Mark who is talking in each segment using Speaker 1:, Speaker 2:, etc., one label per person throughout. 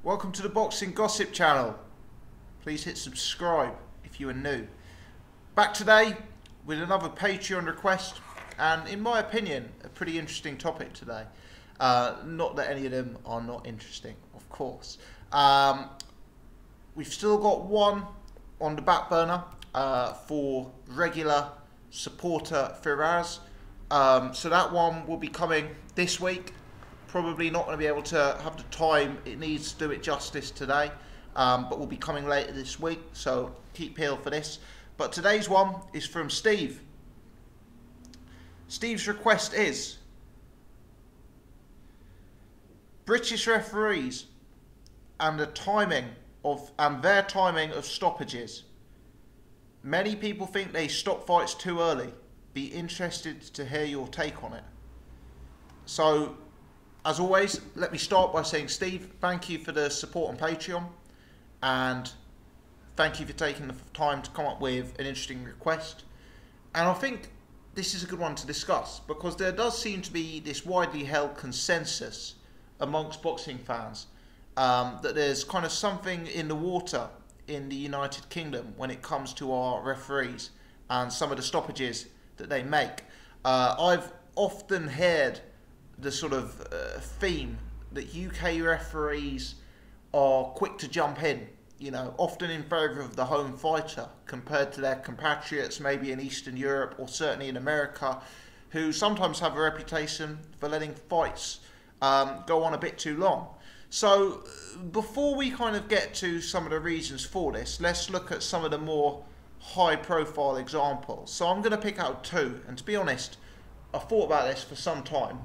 Speaker 1: Welcome to the Boxing Gossip channel. Please hit subscribe if you are new. Back today with another Patreon request, and in my opinion, a pretty interesting topic today. Not that any of them are not interesting, of course. We've still got one on the back burner for regular supporter Firaz. So that one will be coming this week. Probably not going to be able to have the time it needs to do it justice today, but will be coming later this week, so keep peeled for this. But today's one is from Steve. Steve's request is British referees and their timing of stoppages. Many people think they stop fights too early. Be interested to hear your take on it. So, as always, let me start by saying, Steve, thank you for the support on Patreon, and thank you for taking the time to come up with an interesting request. And I think this is a good one to discuss, because there does seem to be this widely held consensus amongst boxing fans that there's kind of something in the water in the United Kingdom when it comes to our referees and some of the stoppages that they make. I've often heard the sort of theme that UK referees are quick to jump in, often in favour of the home fighter compared to their compatriots maybe in Eastern Europe or certainly in America, who sometimes have a reputation for letting fights go on a bit too long. So before we kind of get to some of the reasons for this, let's look at some of the more high profile examples. So I'm going to pick out two, and to be honest, I thought about this for some time,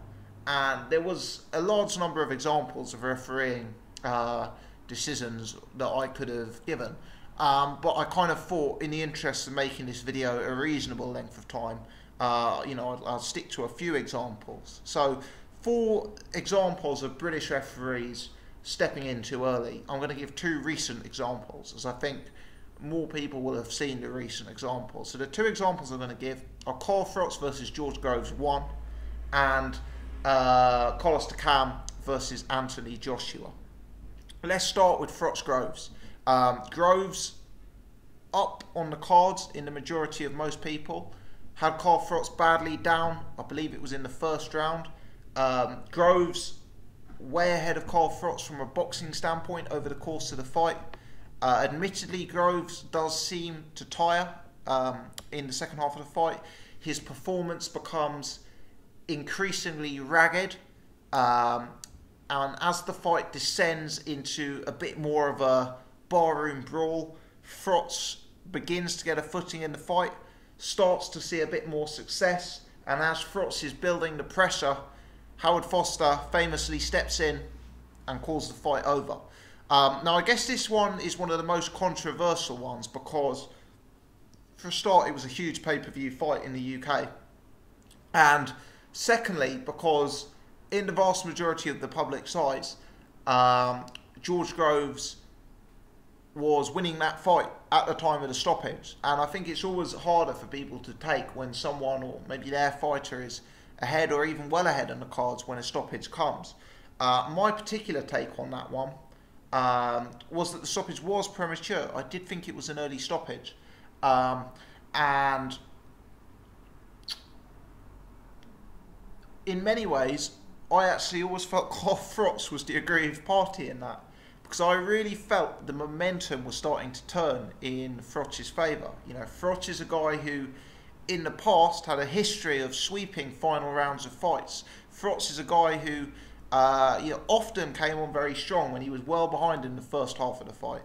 Speaker 1: and there was a large number of examples of refereeing decisions that I could have given. But I kind of thought, in the interest of making this video a reasonable length of time, I'll stick to a few examples. So 4 examples of British referees stepping in too early. I'm going to give 2 recent examples, as I think more people will have seen the recent examples. So the 2 examples I'm going to give are Carl Froch versus George Groves 1, and Carlos Takam versus Anthony Joshua. Let's start with Froch Groves. Groves up on the cards in the majority of most people. Had Carl Froch badly down, I believe it was in the first round. Groves way ahead of Carl Froch from a boxing standpoint over the course of the fight. Admittedly, Groves does seem to tire in the second half of the fight. His performance becomes increasingly ragged, and as the fight descends into a bit more of a barroom brawl, Froch begins to get a footing in the fight, starts to see a bit more success, and as Froch is building the pressure, Howard Foster famously steps in and calls the fight over. Now, I guess this one is one of the most controversial ones because, for a start, it was a huge pay-per-view fight in the UK. And secondly, because in the vast majority of the public's eyes, George Groves was winning that fight at the time of the stoppage. And I think it's always harder for people to take when someone, or maybe their fighter, is ahead or even well ahead on the cards when a stoppage comes. My particular take on that one was that the stoppage was premature. I did think it was an early stoppage. And in many ways, I actually always felt Carl Froch was the aggrieved party in that, because I really felt the momentum was starting to turn in Froch's favour. Froch is a guy who, in the past, had a history of sweeping final rounds of fights. Froch is a guy who often came on very strong when he was well behind in the first half of the fight.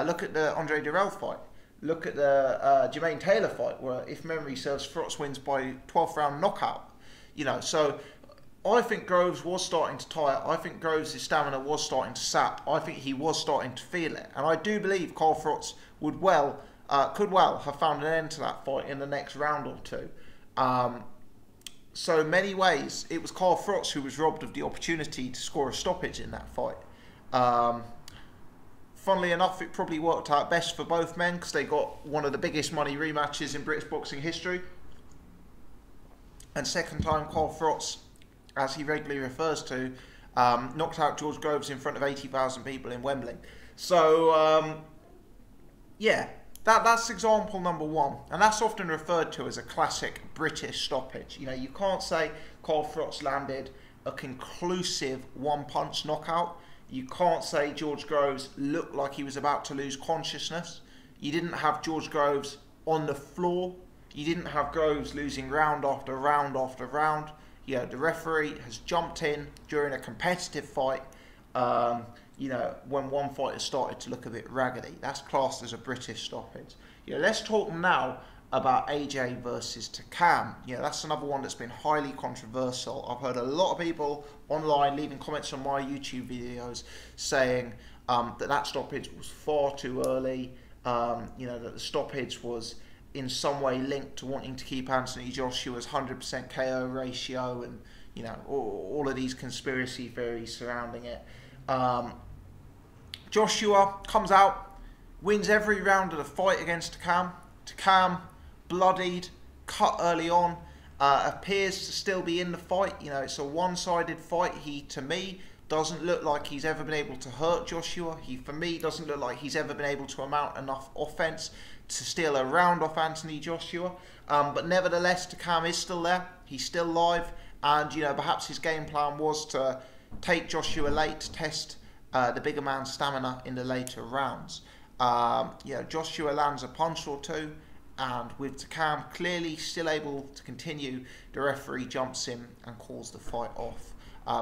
Speaker 1: Look at the Andre Durrell fight. Look at the Jermaine Taylor fight, where, if memory serves, Froch wins by 12th round knockout. So I think Groves was starting to tire. I think Groves' stamina was starting to sap. I think he was starting to feel it. And I do believe Carl Froch could well have found an end to that fight in the next round or two. So in many ways, it was Carl Froch who was robbed of the opportunity to score a stoppage in that fight. Funnily enough, it probably worked out best for both men because they got one of the biggest money rematches in British boxing history. And second time, Carl Froch, as he regularly refers to, knocked out George Groves in front of 80,000 people in Wembley. So, yeah, that's example number one. And that's often referred to as a classic British stoppage. You know, you can't say Carl Frost landed a conclusive one-punch knockout. You can't say George Groves looked like he was about to lose consciousness. You didn't have George Groves on the floor. You didn't have Groves losing round after round after round. You know, the referee has jumped in during a competitive fight, you know, when one fighter started to look a bit raggedy. That's classed as a British stoppage. You know, let's talk now about AJ versus Takam. You know, that's another one that's been highly controversial. I've heard a lot of people online leaving comments on my YouTube videos saying that stoppage was far too early, you know, that the stoppage was in some way linked to wanting to keep Anthony Joshua's 100% KO ratio, and, you know, all of these conspiracy theories surrounding it. Joshua comes out, wins every round of the fight against Takam. Takam, bloodied, cut early on, appears to still be in the fight. You know, it's a one-sided fight. He, to me, doesn't look like he's ever been able to hurt Joshua. He, for me, doesn't look like he's ever been able to amount enough offense to steal a round off Anthony Joshua. But nevertheless, Takam is still there. He's still live. And, you know, perhaps his game plan was to take Joshua late to test the bigger man's stamina in the later rounds. You know, Joshua lands a punch or two, and with Takam clearly still able to continue, the referee jumps in and calls the fight off.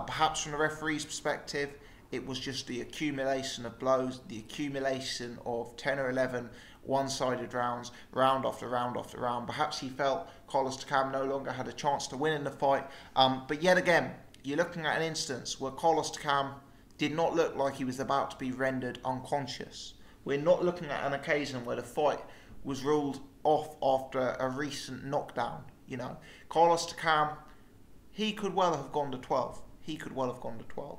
Speaker 1: Perhaps from the referee's perspective, it was just the accumulation of blows, the accumulation of 10 or 11 one-sided rounds, round after round after round. Perhaps he felt Carlos Takam no longer had a chance to win in the fight. But yet again, you're looking at an instance where Carlos Takam did not look like he was about to be rendered unconscious. We're not looking at an occasion where the fight was ruled off after a recent knockdown. You know, Carlos Takam, he could well have gone to 12. He could well have gone to 12.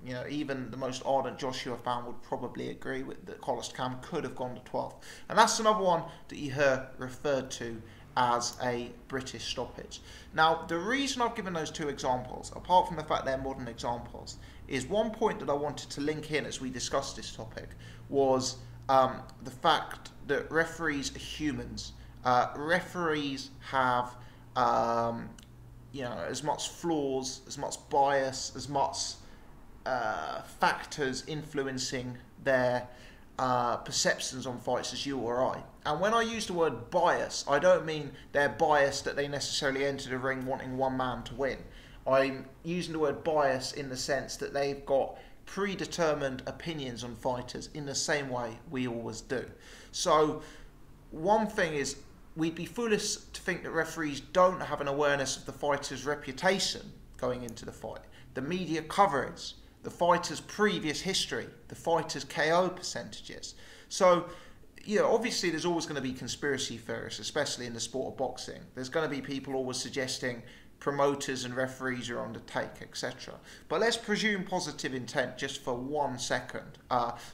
Speaker 1: You know, even the most ardent Joshua fan would probably agree with that Carlos Takam could have gone to 12. And that's another one that you heard referred to as a British stoppage. Now, the reason I've given those two examples, apart from the fact they're modern examples, is one point that I wanted to link in as we discussed this topic was the fact that referees are humans. Referees have you know, as much flaws, as much bias, as much factors influencing their perceptions on fights as you or I. And when I use the word bias, I don't mean they're biased that they necessarily entered a ring wanting one man to win. I'm using the word bias in the sense that they've got predetermined opinions on fighters in the same way we always do. So one thing is, we'd be foolish to think that referees don't have an awareness of the fighter's reputation going into the fight, the media coverage, the fighter's previous history, the fighter's KO percentages. So, you know, obviously there's always going to be conspiracy theorists, especially in the sport of boxing. There's going to be people always suggesting promoters and referees are on the take, etc. But let's presume positive intent just for 1 second.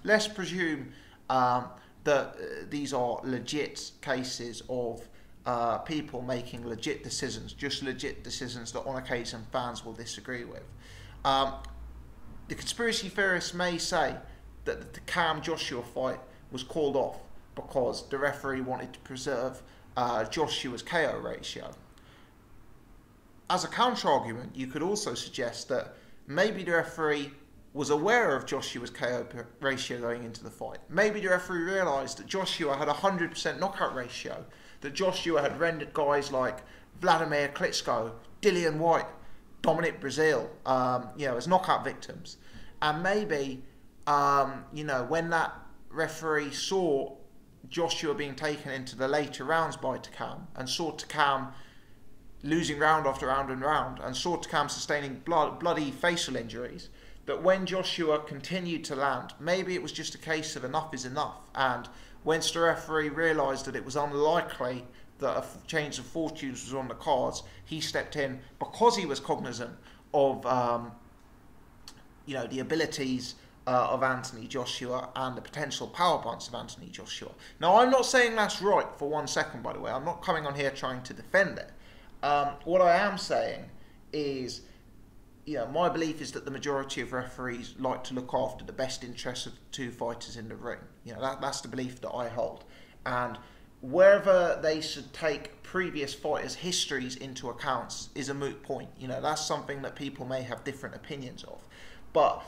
Speaker 1: Let's presume that these are legit cases of people making legit decisions, just legit decisions that on occasion fans will disagree with. The conspiracy theorists may say that the Takam Joshua fight was called off because the referee wanted to preserve Joshua's KO ratio. As a counter-argument, you could also suggest that maybe the referee was aware of Joshua's KO ratio going into the fight. Maybe the referee realised that Joshua had a 100% knockout ratio, that Joshua had rendered guys like Vladimir Klitschko, Dillian White, Dominic Breazeale, you know, as knockout victims. And maybe, you know, when that referee saw Joshua being taken into the later rounds by Takam, and saw Takam losing round after round and round, and saw Takam sustaining bloody facial injuries, that when Joshua continued to land, maybe it was just a case of enough is enough. And once the referee realised that it was unlikely that a change of fortunes was on the cards, he stepped in because he was cognizant of you know, the abilities of Anthony Joshua and the potential power punch of Anthony Joshua. Now, I'm not saying that's right for 1 second, by the way. I'm not coming on here trying to defend it. What I am saying is, my belief is that the majority of referees like to look after the best interests of the two fighters in the ring. That's the belief that I hold. And whether they should take previous fighters' histories into account is a moot point. That's something that people may have different opinions of. But,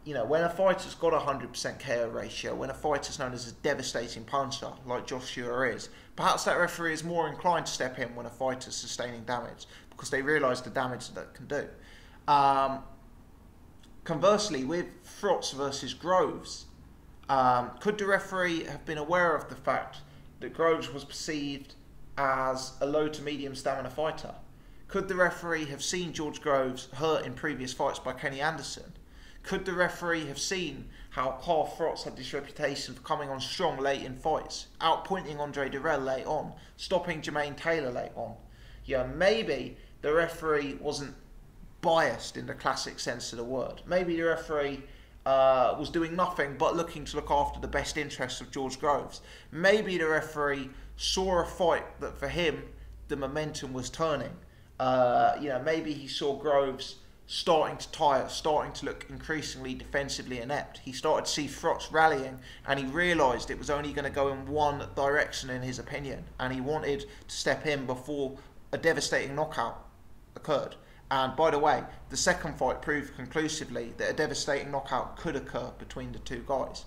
Speaker 1: when a fighter's got a 100% KO ratio, when a fighter's known as a devastating puncher, like Joshua is, perhaps that referee is more inclined to step in when a fighter's sustaining damage, because they realise the damage that it can do. Conversely, with Frotz versus Groves, could the referee have been aware of the fact that Groves was perceived as a low to medium stamina fighter? Could the referee have seen George Groves hurt in previous fights by Kenny Anderson? Could the referee have seen how Carl Frotz had this reputation for coming on strong late in fights, outpointing Andre Durrell late on, stopping Jermaine Taylor late on? Maybe the referee wasn't biased in the classic sense of the word. Maybe the referee was doing nothing but looking to look after the best interests of George Groves. Maybe the referee saw a fight that for him the momentum was turning. Maybe he saw Groves starting to tire, starting to look increasingly defensively inept. He started to see Frotz rallying, and he realised it was only going to go in one direction in his opinion, and he wanted to step in before a devastating knockout occurred. And by the way, the second fight proved conclusively that a devastating knockout could occur between the two guys.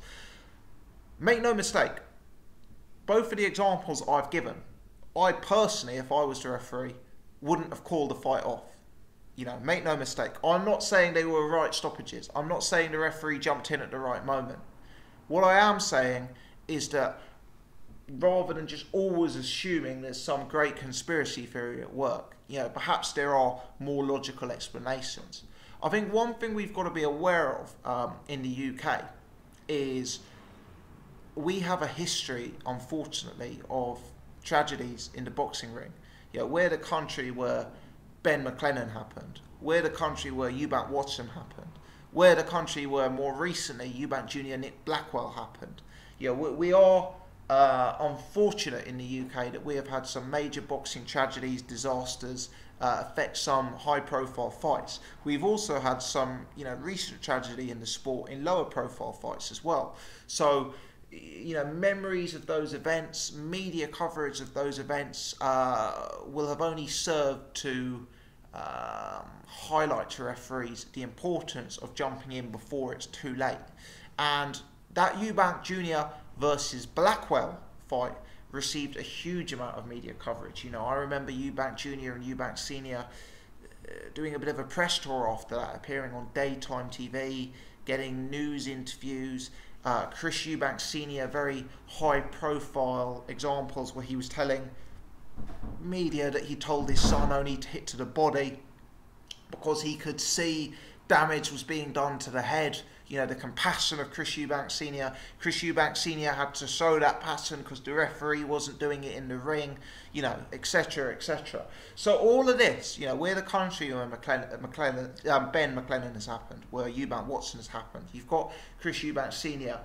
Speaker 1: Make no mistake, both of the examples I've given, I personally, if I was the referee, wouldn't have called the fight off. Make no mistake. I'm not saying they were right stoppages. I'm not saying the referee jumped in at the right moment. What I am saying is that rather than just always assuming there's some great conspiracy theory at work, perhaps there are more logical explanations. I think one thing we've got to be aware of in the UK is we have a history, unfortunately, of tragedies in the boxing ring. We're the country where Ben McLennan happened. We're the country where Eubank Watson happened. We're the country where more recently Eubank Jr. Nick Blackwell happened. We are unfortunate in the UK that we have had some major boxing tragedies, disasters, affect some high-profile fights. We've also had some, recent tragedy in the sport in lower-profile fights as well. So, memories of those events, media coverage of those events will have only served to highlight to referees the importance of jumping in before it's too late. And that Eubank Jr. versus Blackwell fight received a huge amount of media coverage. I remember Eubank Jr. and Eubank Sr. Doing a bit of a press tour after that, appearing on daytime TV, getting news interviews. Chris Eubank Sr., very high-profile examples where he was telling media that he told his son only to hit to the body because he could see damage was being done to the head. The compassion of Chris Eubank Sr. Chris Eubank Sr. had to show that passion because the referee wasn't doing it in the ring, etc., etc. So all of this, we're the country where Ben McLennan has happened, where Eubank Watson has happened. You've got Chris Eubank Sr.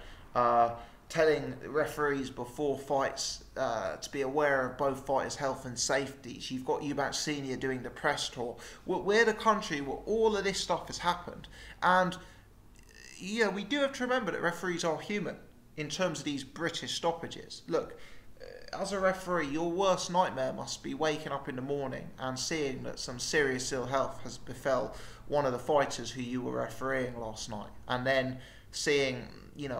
Speaker 1: Telling referees before fights to be aware of both fighters' health and safeties. You've got Eubank Sr. doing the press tour. We're the country where all of this stuff has happened. And we do have to remember that referees are human in terms of these British stoppages. Look, as a referee, your worst nightmare must be waking up in the morning and seeing that some serious ill health has befell one of the fighters who you were refereeing last night, and then seeing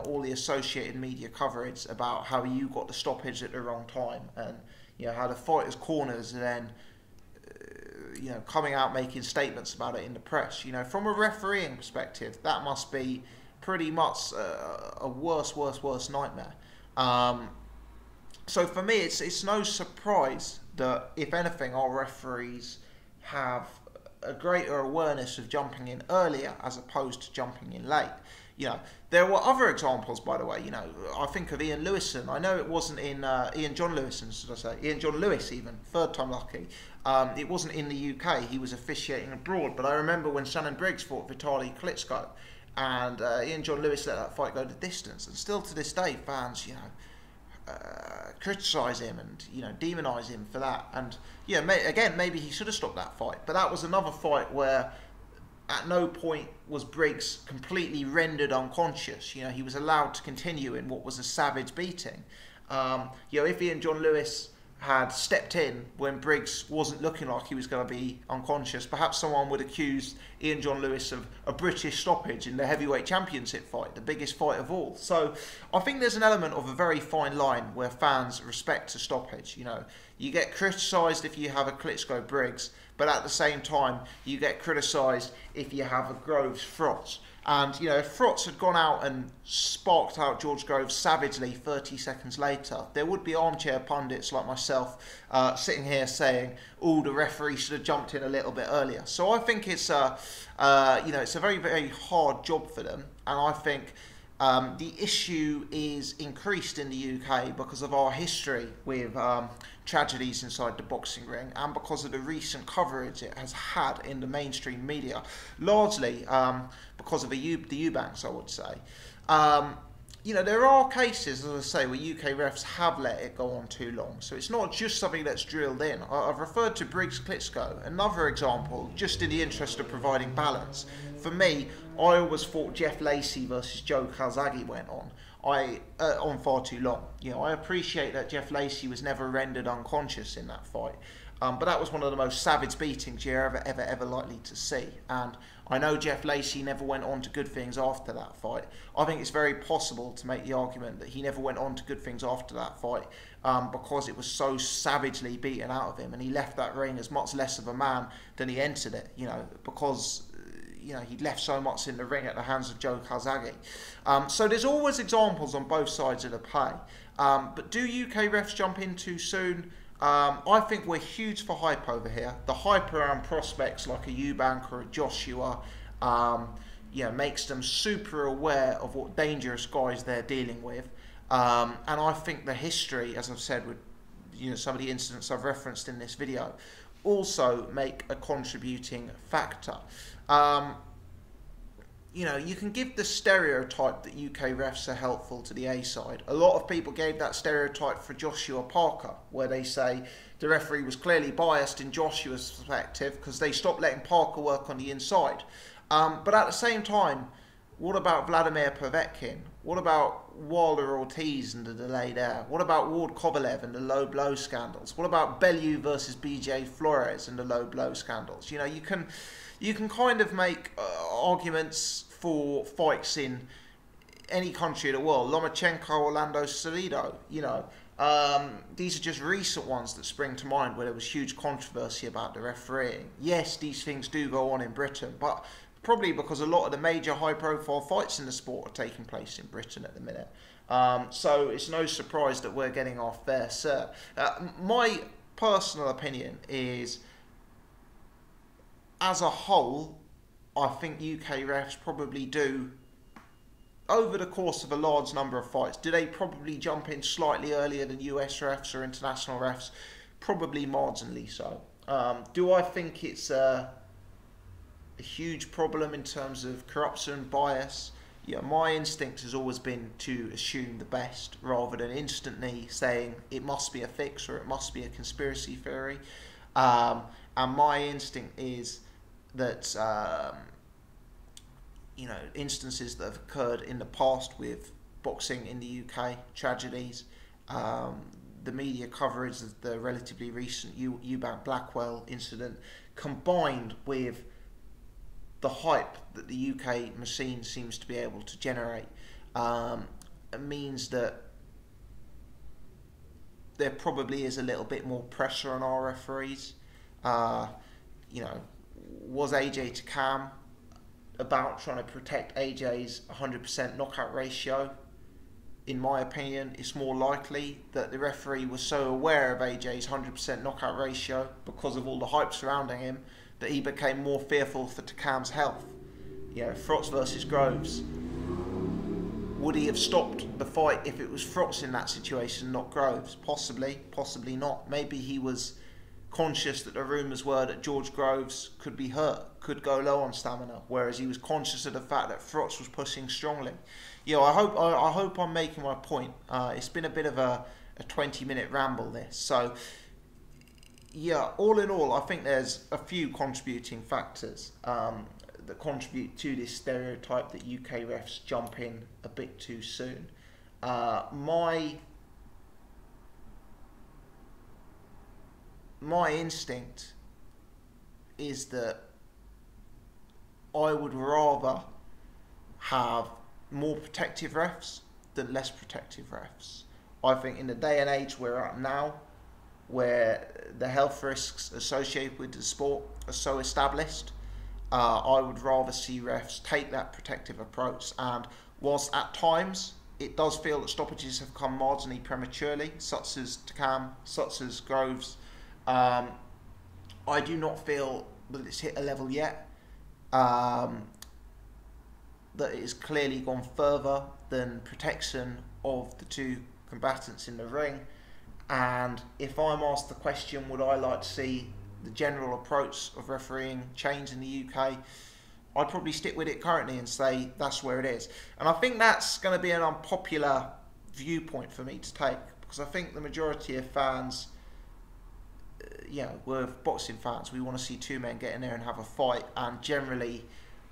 Speaker 1: all the associated media coverage about how you got the stoppage at the wrong time, and how the fighters' corners are then coming out making statements about it in the press. From a refereeing perspective, that must be pretty much a worse nightmare. So for me, it's no surprise that, if anything, our referees have a greater awareness of jumping in earlier as opposed to jumping in late. There were other examples, by the way. I think of Ian Lewison. I know it wasn't in Ian John Lewison, should I say? Ian John Lewis, even. Third time lucky. It wasn't in the UK. He was officiating abroad. But I remember when Shannon Briggs fought Vitaly Klitschko, and Ian John Lewis let that fight go the distance. And still to this day, fans, criticise him and demonise him for that. And again, maybe he should have stopped that fight. But that was another fight where at no point was Briggs completely rendered unconscious. You know, he was allowed to continue in what was a savage beating. You know, if Ian John Lewis had stepped in when Briggs wasn't looking like he was going to be unconscious, perhaps someone would accuse Ian John Lewis of a British stoppage in the heavyweight championship fight, the biggest fight of all. So I think there's an element of a very fine line where fans respect a stoppage. You know, you get criticised if you have a Klitschko-Briggs, but at the same time, you get criticised if you have a Groves-Frotz. And, you know, if Frotz had gone out and sparked out George Groves savagely 30 seconds later, there would be armchair pundits like myself sitting here saying, oh, the referee should have jumped in a little bit earlier. So I think it's, you know, it's a very, very hard job for them. And I think the issue is increased in the UK because of our history with tragedies inside the boxing ring and because of the recent coverage it has had in the mainstream media, largely because of the Eubanks, I would say. You know, there are cases, as I say, where UK refs have let it go on too long. So it's not just something that's drilled in. I've referred to Briggs-Klitschko. Another example, just in the interest of providing balance. For me, I always thought Jeff Lacy versus Joe Cazale went on far too long. You know, I appreciate that Jeff Lacy was never rendered unconscious in that fight. But that was one of the most savage beatings you're ever likely to see. And I know Jeff Lacy never went on to good things after that fight. I think it's very possible to make the argument that he never went on to good things after that fight because it was so savagely beaten out of him, and he left that ring as much less of a man than he entered it. You know, because you know, he'd left so much in the ring at the hands of Joe Cazale. So there's always examples on both sides of the play. But do UK refs jump in too soon? I think we're huge for hype over here. The hype around prospects like a Eubank or a Joshua, you know, makes them super aware of what dangerous guys they're dealing with. And I think the history, as I've said, with you know some of the incidents I've referenced in this video, also make a contributing factor. You know, you can give the stereotype that UK refs are helpful to the A side. A lot of people gave that stereotype for Joshua Parker, where they say the referee was clearly biased in Joshua's perspective because they stopped letting Parker work on the inside. But at the same time, what about Vladimir Povetkin? What about Wilder Ortiz and the delay there? What about Ward Kovalev and the low blow scandals? What about Bellew versus BJ Flores and the low blow scandals? You know, you can kind of make arguments for fights in any country of the world. Lomachenko, Orlando Salido, you know. These are just recent ones that spring to mind where there was huge controversy about the refereeing. Yes, these things do go on in Britain, but probably because a lot of the major high-profile fights in the sport are taking place in Britain at the minute. So it's no surprise that we're getting our fair share. My personal opinion is, as a whole, I think UK refs probably do, over the course of a large number of fights, do they probably jump in slightly earlier than US refs or international refs? Probably marginally so. Do I think it's a huge problem in terms of corruption and bias? Yeah, my instinct has always been to assume the best rather than instantly saying it must be a fix or it must be a conspiracy theory. And my instinct is that you know, instances that have occurred in the past with boxing in the UK, tragedies, the media coverage of the relatively recent Eubank Blackwell incident, combined with the hype that the UK machine seems to be able to generate, means that there probably is a little bit more pressure on our referees. You know, was AJ to Cam about trying to protect AJ's 100% knockout ratio? In my opinion, it's more likely that the referee was so aware of AJ's 100% knockout ratio because of all the hype surrounding him that he became more fearful for Takam's health. You know, Frotz versus Groves. Would he have stopped the fight if it was Frotz in that situation, not Groves? Possibly, possibly not. Maybe he was conscious that the rumours were that George Groves could be hurt, could go low on stamina, whereas he was conscious of the fact that Frotz was pushing strongly. You know, I hope I'm making my point. It's been a bit of a 20-minute ramble this. So, yeah, all in all, I think there's a few contributing factors. that contribute to this stereotype that UK refs jump in a bit too soon. My instinct is that I would rather have more protective refs than less protective refs. I think in the day and age we're at now, where the health risks associated with the sport are so established, I would rather see refs take that protective approach. And whilst at times it does feel that stoppages have come marginally prematurely, such as Takam, such as Groves, I do not feel that it's hit a level yet that it has clearly gone further than protection of the two combatants in the ring. And if I'm asked the question, would I like to see the general approach of refereeing change in the UK, I'd probably stick with it currently and say that's where it is. And I think that's going to be an unpopular viewpoint for me to take, because I think the majority of fans, we're boxing fans. We want to see two men get in there and have a fight, and generally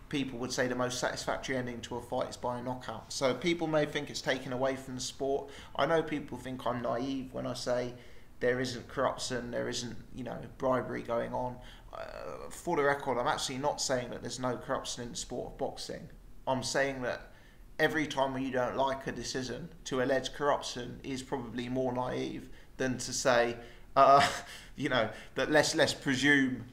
Speaker 1: people would say the most satisfactory ending to a fight is by a knockout. So people may think it's taken away from the sport. I know people think I'm naive when I say there isn't corruption, there isn't, bribery going on. For the record, I'm actually not saying that there's no corruption in the sport of boxing. I'm saying that every time when you don't like a decision, to allege corruption is probably more naive than to say, that let's presume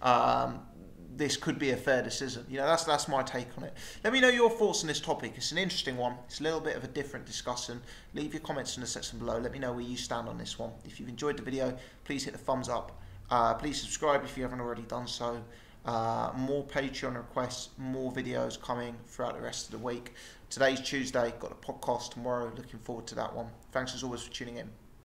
Speaker 1: this could be a fair decision. That's my take on it. Let me know your thoughts on this topic. It's an interesting one. It's a little bit of a different discussion. Leave your comments in the section below. Let me know where you stand on this one. If you've enjoyed the video, please hit the thumbs up. Please subscribe if you haven't already done so. More Patreon requests, more videos coming throughout the rest of the week. Today's Tuesday, got a podcast tomorrow. Looking forward to that one. Thanks as always for tuning in.